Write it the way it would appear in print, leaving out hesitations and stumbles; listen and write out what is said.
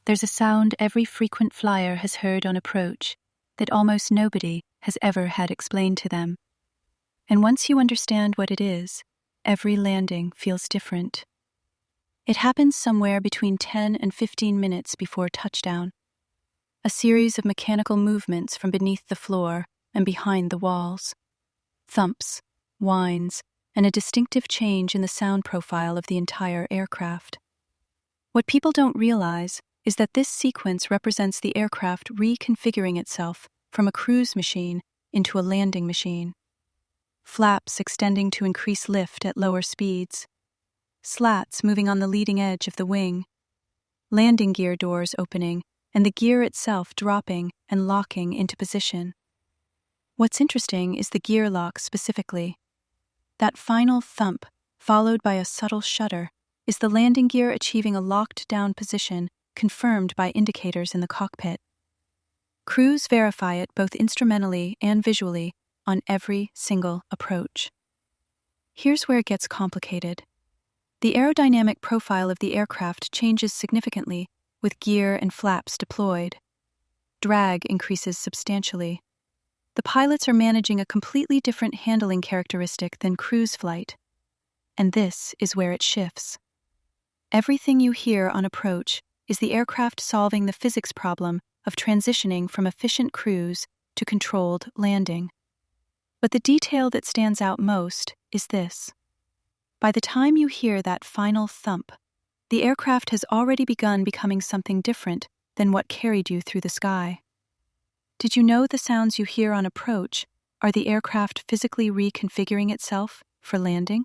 There's a sound every frequent flyer has heard on approach that almost nobody has ever had explained to them. And once you understand what it is, every landing feels different. It happens somewhere between 10 and 15 minutes before touchdown. A series of mechanical movements from beneath the floor and behind the walls. Thumps, whines, and a distinctive change in the sound profile of the entire aircraft. What people don't realize is that this sequence represents the aircraft reconfiguring itself from a cruise machine into a landing machine. Flaps extending to increase lift at lower speeds. Slats moving on the leading edge of the wing. Landing gear doors opening and the gear itself dropping and locking into position. What's interesting is the gear lock specifically. That final thump, followed by a subtle shudder, is the landing gear achieving a locked-down position confirmed by indicators in the cockpit. Crews verify it both instrumentally and visually on every single approach. Here's where it gets complicated. The aerodynamic profile of the aircraft changes significantly with gear and flaps deployed. Drag increases substantially. The pilots are managing a completely different handling characteristic than cruise flight. And this is where it shifts. Everything you hear on approach is the aircraft solving the physics problem of transitioning from efficient cruise to controlled landing. But the detail that stands out most is this. By the time you hear that final thump, the aircraft has already begun becoming something different than what carried you through the sky. Did you know the sounds you hear on approach are the aircraft physically reconfiguring itself for landing?